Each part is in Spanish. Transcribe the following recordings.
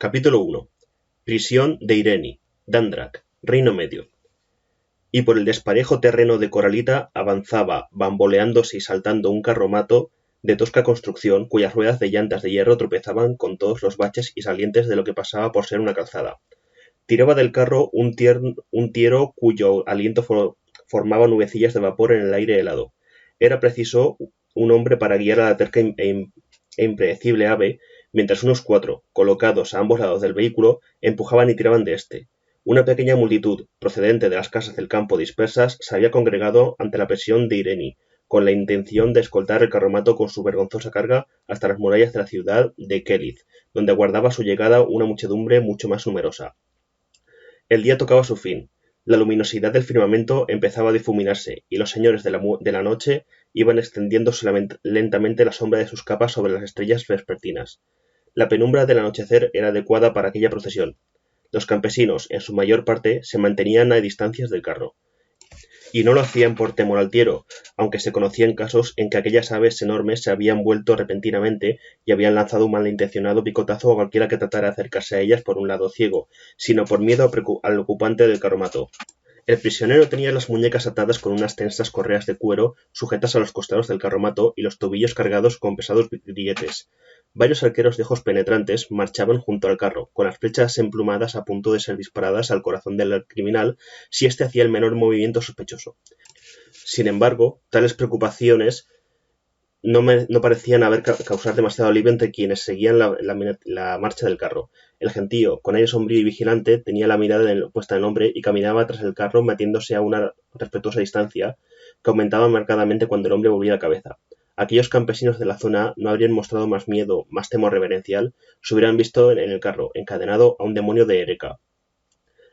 Capítulo 1. Prisión de Ireni, Dandrak, Reino Medio. Y por el desparejo terreno de Coralita avanzaba, bamboleándose y saltando un carromato de tosca construcción, cuyas ruedas de llantas de hierro tropezaban con todos los baches y salientes de lo que pasaba por ser una calzada. Tiraba del carro un tiero cuyo aliento formaba nubecillas de vapor en el aire helado. Era preciso un hombre para guiar a la terca e impredecible ave, mientras unos 4, colocados a ambos lados del vehículo, empujaban y tiraban de éste. Una pequeña multitud, procedente de las casas del campo dispersas, se había congregado ante la prisión de Ireni, con la intención de escoltar el carromato con su vergonzosa carga hasta las murallas de la ciudad de Kelith, donde aguardaba su llegada una muchedumbre mucho más numerosa. El día tocaba su fin. La luminosidad del firmamento empezaba a difuminarse, y los señores de la noche iban extendiéndose lentamente la sombra de sus capas sobre las estrellas vespertinas. La penumbra del anochecer era adecuada para aquella procesión. Los campesinos, en su mayor parte, se mantenían a distancias del carro, y no lo hacían por temor al tiero, aunque se conocían casos en que aquellas aves enormes se habían vuelto repentinamente y habían lanzado un malintencionado picotazo a cualquiera que tratara de acercarse a ellas por un lado ciego, sino por miedo al ocupante del carromato. El prisionero tenía las muñecas atadas con unas tensas correas de cuero sujetas a los costados del carromato y los tobillos cargados con pesados grilletes. Varios arqueros de ojos penetrantes marchaban junto al carro, con las flechas emplumadas a punto de ser disparadas al corazón del criminal si éste hacía el menor movimiento sospechoso. Sin embargo, tales preocupaciones no parecían haber causar demasiado alivio entre quienes seguían la marcha del carro. El gentío, con aire sombrío y vigilante, tenía la mirada puesta en el hombre y caminaba tras el carro metiéndose a una respetuosa distancia que aumentaba marcadamente cuando el hombre volvía la cabeza. Aquellos campesinos de la zona no habrían mostrado más miedo, más temor reverencial, si hubieran visto en el carro, encadenado a un demonio de Ereka.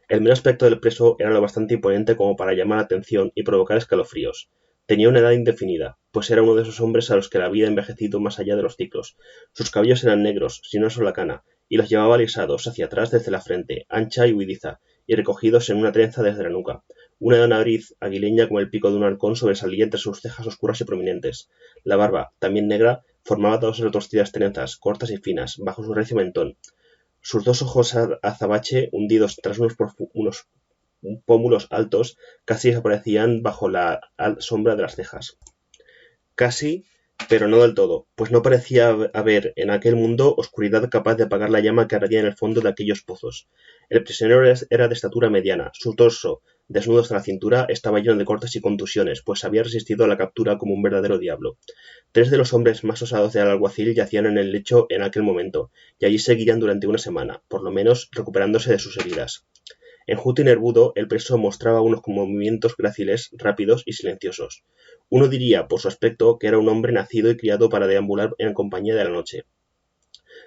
El mero aspecto del preso era lo bastante imponente como para llamar la atención y provocar escalofríos. Tenía una edad indefinida, pues era uno de esos hombres a los que la vida ha envejecido más allá de los ciclos. Sus cabellos eran negros, sin una sola cana, y los llevaba alisados hacia atrás desde la frente, ancha y huidiza, y recogidos en una trenza desde la nuca. Una nariz aguileña como el pico de un halcón sobresalía entre sus cejas oscuras y prominentes. La barba, también negra, formaba dos retorcidas trenzas, cortas y finas, bajo su recio mentón. Sus dos ojos azabache, hundidos tras unos pómulos altos, casi desaparecían bajo la sombra de las cejas. Casi, pero no del todo, pues no parecía haber en aquel mundo oscuridad capaz de apagar la llama que ardía en el fondo de aquellos pozos. El prisionero era de estatura mediana, su torso, desnudo hasta la cintura, estaba lleno de cortes y contusiones, pues había resistido a la captura como un verdadero diablo. 3 de los hombres más osados del alguacil yacían en el lecho en aquel momento, y allí seguirían durante una semana, por lo menos recuperándose de sus heridas. Enjuto y nervudo, el preso mostraba unos movimientos gráciles, rápidos y silenciosos. Uno diría, por su aspecto, que era un hombre nacido y criado para deambular en compañía de la noche.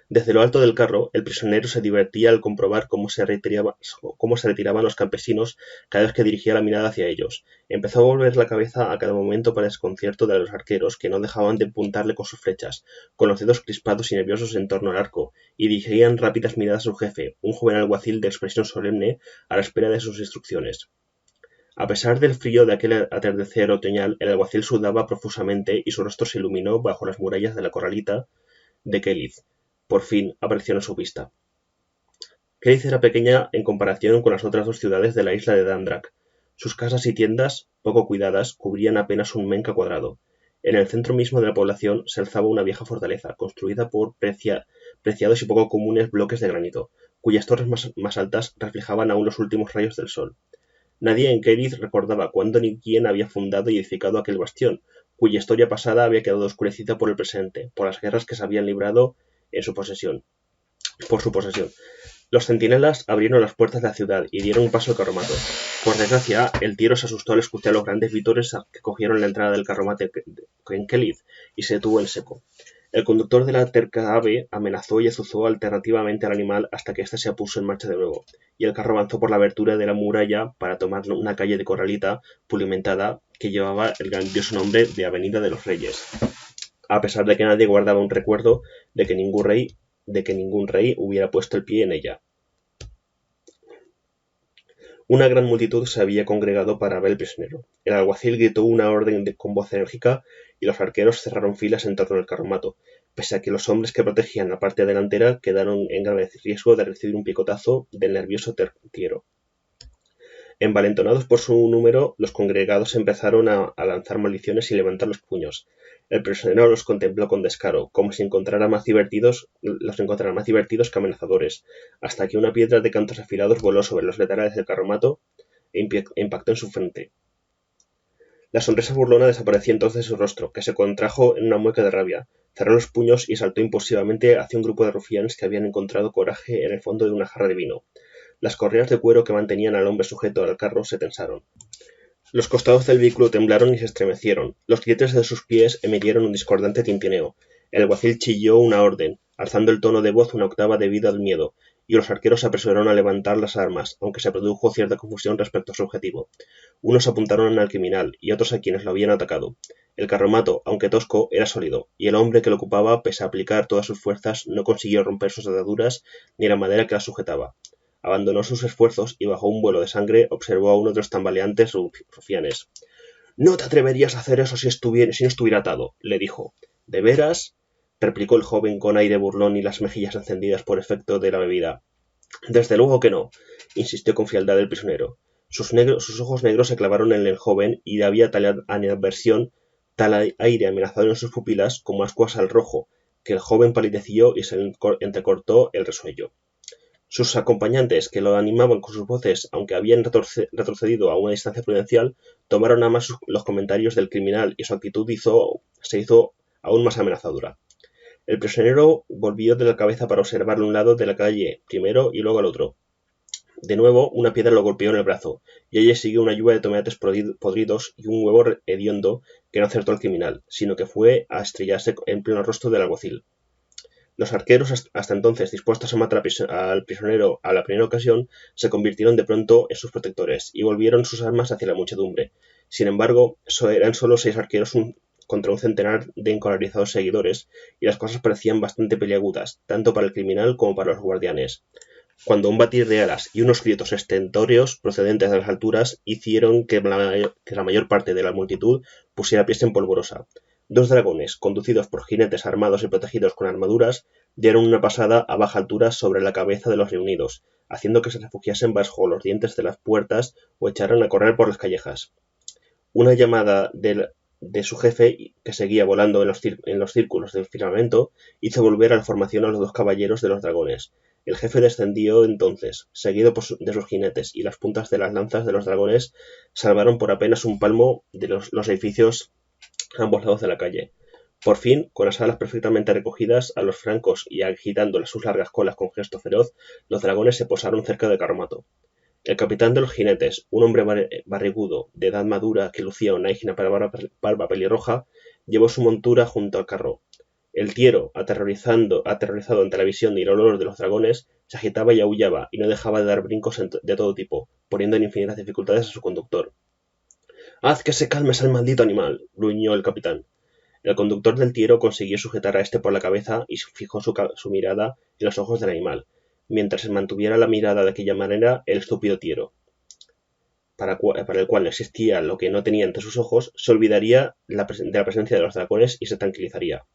Desde lo alto del carro, el prisionero se divertía al comprobar cómo se retiraban los campesinos cada vez que dirigía la mirada hacia ellos. Empezó a volver la cabeza a cada momento para el desconcierto de los arqueros, que no dejaban de apuntarle con sus flechas, con los dedos crispados y nerviosos en torno al arco, y dirigían rápidas miradas a su jefe, un joven alguacil de expresión solemne, a la espera de sus instrucciones. A pesar del frío de aquel atardecer otoñal, el alguacil sudaba profusamente y su rostro se iluminó bajo las murallas de la Coralita de Kelith. Por fin apareció a su vista. Kelith era pequeña en comparación con las otras 2 ciudades de la isla de Dandrak. Sus casas y tiendas, poco cuidadas, cubrían apenas un menca cuadrado. En el centro mismo de la población se alzaba una vieja fortaleza, construida por preciados y poco comunes bloques de granito, cuyas torres más altas reflejaban aún los últimos rayos del sol. Nadie en Kelith recordaba cuándo ni quién había fundado y edificado aquel bastión, cuya historia pasada había quedado oscurecida por el presente, por las guerras que se habían librado por su posesión. Los centinelas abrieron las puertas de la ciudad y dieron paso al carromato. Por desgracia, el tiero se asustó al escuchar los grandes vítores que cogieron la entrada del carromato en Kelith y se detuvo en seco. El conductor de la terca ave amenazó y azuzó alternativamente al animal hasta que éste se puso en marcha de nuevo, y el carro avanzó por la abertura de la muralla para tomar una calle de Coralita pulimentada que llevaba el grandioso nombre de Avenida de los Reyes, a pesar de que nadie guardaba un recuerdo de que ningún rey hubiera puesto el pie en ella. Una gran multitud se había congregado para ver al prisionero. El alguacil gritó una orden con voz enérgica y los arqueros cerraron filas en torno al carromato, pese a que los hombres que protegían la parte delantera quedaron en grave riesgo de recibir un picotazo del nervioso Tiero. Envalentonados por su número, los congregados empezaron a lanzar maldiciones y levantar los puños. El prisionero los contempló con descaro, como si los encontrara más divertidos que amenazadores, hasta que una piedra de cantos afilados voló sobre los laterales del carromato e impactó en su frente. La sonrisa burlona desapareció entonces de su rostro, que se contrajo en una mueca de rabia. Cerró los puños y saltó impulsivamente hacia un grupo de rufianes que habían encontrado coraje en el fondo de una jarra de vino. Las correas de cuero que mantenían al hombre sujeto al carro se tensaron. Los costados del vehículo temblaron y se estremecieron. Los grietes de sus pies emitieron un discordante tintineo. El alguacil chilló una orden, alzando el tono de voz una octava debido al miedo, y los arqueros se apresuraron a levantar las armas, aunque se produjo cierta confusión respecto a su objetivo. Unos apuntaron al criminal y otros a quienes lo habían atacado. El carromato, aunque tosco, era sólido, y el hombre que lo ocupaba, pese a aplicar todas sus fuerzas, no consiguió romper sus ataduras ni la madera que la sujetaba. Abandonó sus esfuerzos y bajo un vuelo de sangre observó a uno de los tambaleantes rufianes. «No te atreverías a hacer eso si no estuviera atado», le dijo. «¿De veras?», replicó el joven con aire burlón y las mejillas encendidas por efecto de la bebida. «Desde luego que no», insistió con frialdad el prisionero. Sus ojos negros se clavaron en el joven y había tal animadversión, tal aire amenazador en sus pupilas como ascuas al rojo, que el joven palideció y se entrecortó el resuello. Sus acompañantes, que lo animaban con sus voces, aunque habían retrocedido a una distancia prudencial, tomaron a más los comentarios del criminal y su actitud se hizo aún más amenazadora. El prisionero volvió de la cabeza para observar un lado de la calle primero y luego al otro. De nuevo, una piedra lo golpeó en el brazo, y allí siguió una lluvia de tomates podridos y un huevo hediondo que no acertó al criminal, sino que fue a estrellarse en pleno rostro del alguacil. Los arqueros, hasta entonces dispuestos a matar al prisionero a la primera ocasión, se convirtieron de pronto en sus protectores y volvieron sus armas hacia la muchedumbre. Sin embargo, eran solo 6 arqueros contra un centenar de encolarizados seguidores, y las cosas parecían bastante peliagudas, tanto para el criminal como para los guardianes, cuando un batir de alas y unos gritos estentóreos procedentes de las alturas hicieron que la mayor parte de la multitud pusiera pies en polvorosa. 2 dragones, conducidos por jinetes armados y protegidos con armaduras, dieron una pasada a baja altura sobre la cabeza de los reunidos, haciendo que se refugiasen bajo los dientes de las puertas o echaran a correr por las callejas. Una llamada de su jefe, que seguía volando en los círculos del firmamento, hizo volver a la formación a los 2 caballeros de los dragones. El jefe descendió entonces, seguido de sus jinetes, y las puntas de las lanzas de los dragones salvaron por apenas un palmo de los edificios a ambos lados de la calle. Por fin, con las alas perfectamente recogidas a los flancos y agitando sus largas colas con gesto feroz, los dragones se posaron cerca del carromato. El capitán de los jinetes, un hombre barrigudo, de edad madura, que lucía una ígnea barba pelirroja, llevó su montura junto al carro. El Tiero, aterrorizado ante la visión y el olor de los dragones, se agitaba y aullaba, y no dejaba de dar brincos de todo tipo, poniendo en infinitas dificultades a su conductor. «¡Haz que se calme ese maldito animal!», gruñó el capitán. El conductor del Tiero consiguió sujetar a éste por la cabeza y fijó su mirada en los ojos del animal, mientras se mantuviera la mirada de aquella manera el estúpido Tiero, para el cual no existía lo que no tenía ante sus ojos, se olvidaría de la presencia de los dragones y se tranquilizaría.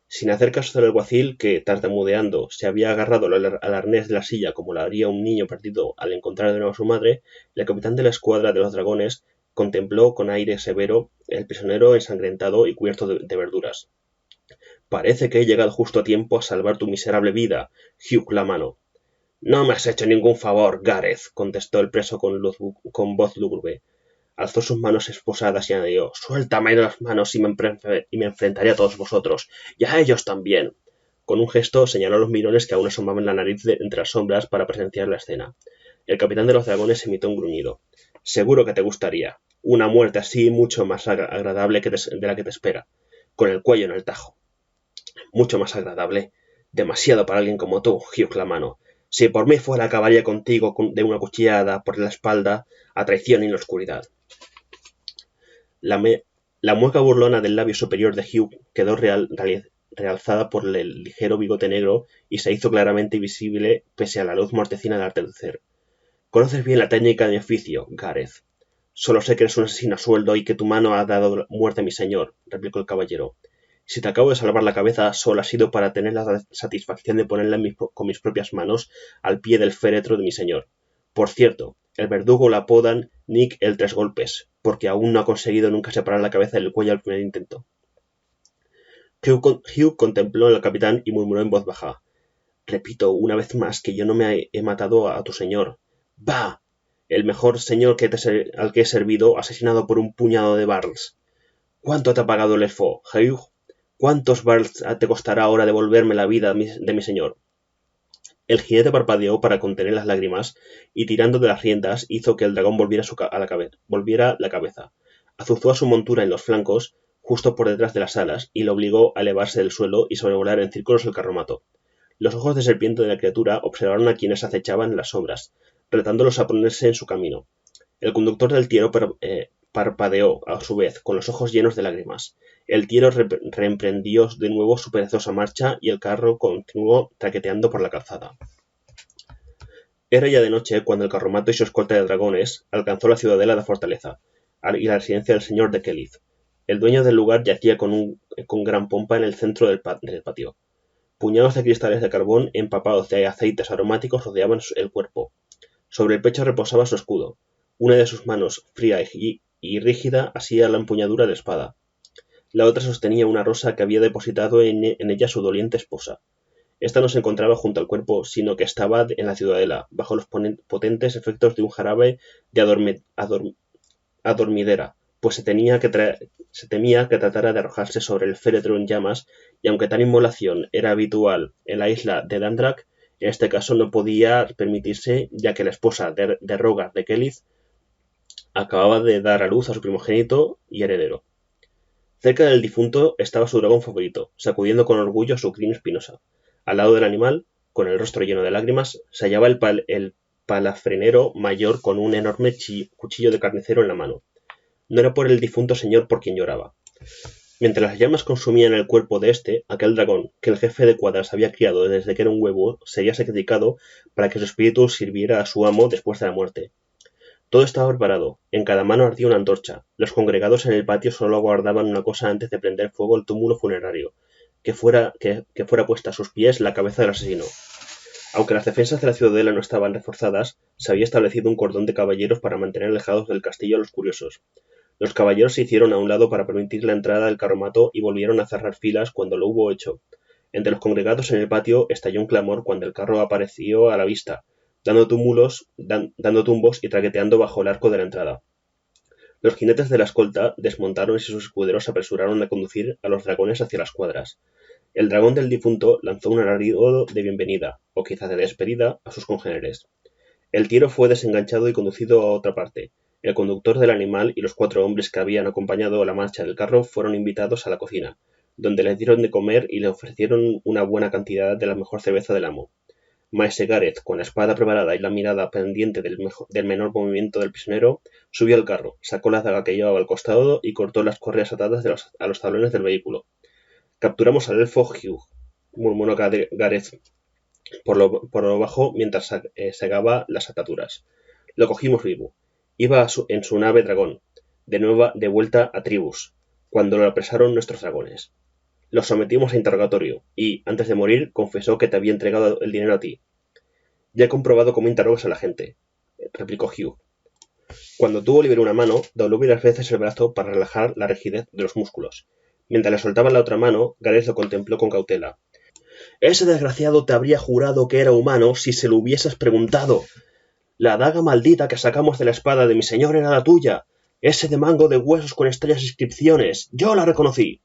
Sin hacer caso del alguacil, que, tartamudeando, se había agarrado al arnés de la silla como lo haría un niño perdido al encontrar de nuevo a su madre, el capitán de la escuadra de los dragones contempló con aire severo el prisionero ensangrentado y cubierto de verduras. «Parece que he llegado justo a tiempo a salvar tu miserable vida, Hugh la mano». «No me has hecho ningún favor, Gareth», contestó el preso con voz lúgubre. Alzó sus manos esposadas y añadió: «Suéltame las manos y me enfrentaré a todos vosotros, y a ellos también». Con un gesto señaló a los mirones que aún asomaban la nariz entre las sombras para presenciar la escena. El capitán de los dragones emitió un gruñido. «Seguro que te gustaría. Una muerte así mucho más agradable de la que te espera, con el cuello en el tajo». «Mucho más agradable. Demasiado para alguien como tú, Hugh la mano. Si por mí fuera, acabaría contigo de una cuchillada por la espalda a traición y en la oscuridad». La mueca burlona del labio superior de Hugh quedó realzada por el ligero bigote negro y se hizo claramente visible pese a la luz mortecina del atardecer. «Conoces bien la técnica de mi oficio, Gareth. Solo sé que eres un asesino a sueldo y que tu mano ha dado muerte a mi señor», replicó el caballero. Si te acabo de salvar la cabeza, solo ha sido para tener la satisfacción de ponerla con mis propias manos al pie del féretro de mi señor. Por cierto, el verdugo la apodan Nick el Tres Golpes, porque aún no ha conseguido nunca separar la cabeza del cuello al primer intento. Hugh contempló al capitán y murmuró en voz baja: «Repito una vez más que yo no me he matado a tu señor». «¡Bah! El mejor señor al que he servido, asesinado por un puñado de barls». «¿Cuánto te ha pagado el elfo, Hugh? ¿Cuántos barls te costará ahora devolverme la vida de mi señor?» El jinete parpadeó para contener las lágrimas y, tirando de las riendas, hizo que el dragón volviera la cabeza. Azuzó a su montura en los flancos, justo por detrás de las alas, y lo obligó a elevarse del suelo y sobrevolar en círculos el carromato. Los ojos de serpiente de la criatura observaron a quienes acechaban en las sombras, retándolos a ponerse en su camino. El conductor del tiero parpadeó, a su vez, con los ojos llenos de lágrimas. El tiero reemprendió de nuevo su perezosa marcha y el carro continuó traqueteando por la calzada. Era ya de noche cuando el carromato y su escolta de dragones alcanzó la ciudadela de Fortaleza y la residencia del señor de Kelith. El dueño del lugar yacía con gran pompa en el centro del patio. Puñados de cristales de carbón empapados de aceites aromáticos rodeaban el cuerpo. Sobre el pecho reposaba su escudo. Una de sus manos, fría y rígida, asía la empuñadura de espada. La otra sostenía una rosa que había depositado en ella su doliente esposa. Esta no se encontraba junto al cuerpo, sino que estaba en la ciudadela, bajo los potentes efectos de un jarabe de adormidera, pues se temía que tratara de arrojarse sobre el féretro en llamas, y aunque tal inmolación era habitual en la isla de Dundrak, en este caso no podía permitirse, ya que la esposa de Rogar de Kelith acababa de dar a luz a su primogénito y heredero. Cerca del difunto estaba su dragón favorito, sacudiendo con orgullo su crin espinosa. Al lado del animal, con el rostro lleno de lágrimas, se hallaba el palafrenero mayor con un enorme cuchillo de carnicero en la mano. No era por el difunto señor por quien lloraba. Mientras las llamas consumían el cuerpo de aquel dragón, que el jefe de cuadras había criado desde que era un huevo, sería sacrificado para que su espíritu sirviera a su amo después de la muerte. Todo estaba preparado. En cada mano ardía una antorcha. Los congregados en el patio solo aguardaban una cosa antes de prender fuego al túmulo funerario, que fuera puesta a sus pies la cabeza del asesino. Aunque las defensas de la ciudadela no estaban reforzadas, se había establecido un cordón de caballeros para mantener alejados del castillo a los curiosos. Los caballeros se hicieron a un lado para permitir la entrada del carromato y volvieron a cerrar filas cuando lo hubo hecho. Entre los congregados en el patio estalló un clamor cuando el carro apareció a la vista, dando tumbos y traqueteando bajo el arco de la entrada. Los jinetes de la escolta desmontaron y sus escuderos se apresuraron a conducir a los dragones hacia las cuadras. El dragón del difunto lanzó un alarido de bienvenida, o quizá de despedida, a sus congéneres. El tiero fue desenganchado y conducido a otra parte. El conductor del animal y los 4 hombres que habían acompañado la marcha del carro fueron invitados a la cocina, donde les dieron de comer y le ofrecieron una buena cantidad de la mejor cerveza del amo. Maese Gareth, con la espada preparada y la mirada pendiente del menor movimiento del prisionero, subió al carro, sacó la daga que llevaba al costado y cortó las correas atadas a los tablones del vehículo. «Capturamos al elfo Hugh», murmuró Gareth por lo bajo mientras segaba las ataduras. «Lo cogimos vivo. Iba en su nave dragón, de vuelta a Tribus, cuando lo apresaron nuestros dragones. Lo sometimos a interrogatorio y, antes de morir, confesó que te había entregado el dinero a ti». «Ya he comprobado cómo interrogas a la gente», replicó Hugh. Cuando tuvo libre una mano, dobló varias veces el brazo para relajar la rigidez de los músculos. Mientras le soltaba la otra mano, Gareth lo contempló con cautela. «Ese desgraciado te habría jurado que era humano si se lo hubieses preguntado. La daga maldita que sacamos de la espada de mi señor era la tuya. Ese de mango de huesos con estrellas e inscripciones. Yo la reconocí».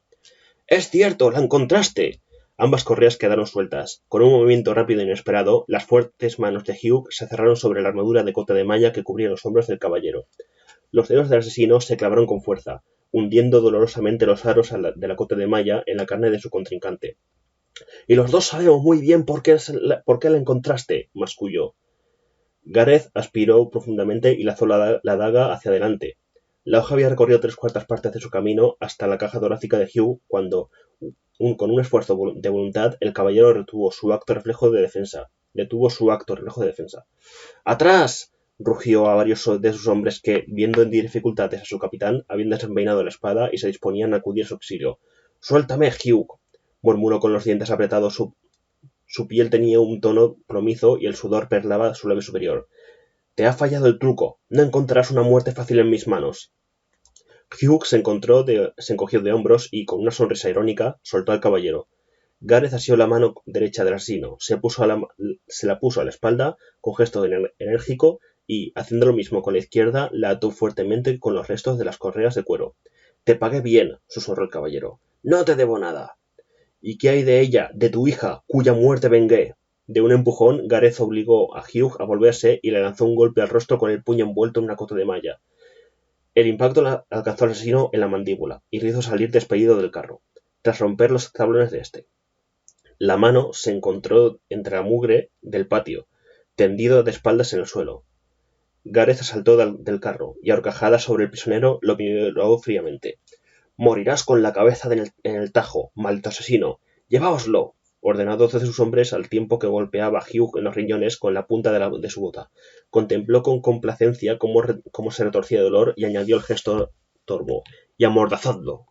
«Es cierto, la encontraste». Ambas correas quedaron sueltas. Con un movimiento rápido e inesperado, las fuertes manos de Hugh se cerraron sobre la armadura de cota de malla que cubría los hombros del caballero. Los dedos del asesino se clavaron con fuerza, hundiendo dolorosamente los aros de la cota de malla en la carne de su contrincante. «Y los dos sabemos muy bien por qué la encontraste», masculló. Gareth aspiró profundamente y lanzó la daga hacia adelante. La hoja había recorrido 3/4 partes de su camino hasta la caja torácica de Hugh cuando, con un esfuerzo de voluntad, el caballero detuvo su acto reflejo de defensa. «¡Atrás!», rugió a varios de sus hombres que, viendo en dificultades a su capitán, habían desenvainado la espada y se disponían a acudir a su auxilio. —Suéltame, Hugh —murmuró con los dientes apretados. Su piel tenía un tono plomizo y el sudor perlaba su labio superior. —Te ha fallado el truco. No encontrarás una muerte fácil en mis manos. Hugh se encogió de hombros y, con una sonrisa irónica, soltó al caballero. Gareth asió la mano derecha del asesino, se la puso a la espalda con gesto enérgico y, haciendo lo mismo con la izquierda, la ató fuertemente con los restos de las correas de cuero. —Te pagué bien —susurró el caballero—. —No te debo nada. —¿Y qué hay de ella, de tu hija, cuya muerte vengué? De un empujón, Gareth obligó a Hugh a volverse y le lanzó un golpe al rostro con el puño envuelto en una cota de malla. El impacto alcanzó al asesino en la mandíbula y le hizo salir despedido del carro, tras romper los tablones de este. La mano se encontró entre la mugre del patio, tendido de espaldas en el suelo. Gareth saltó del carro y, a horcajadas sobre el prisionero, lo miró fríamente. —Morirás con la cabeza en el tajo, maldito asesino. —¡Lleváoslo! —ordenó 12 de sus hombres al tiempo que golpeaba a Hugh en los riñones con la punta de su bota. Contempló con complacencia cómo se retorcía de dolor y añadió el gesto torvo: —Y amordazadlo.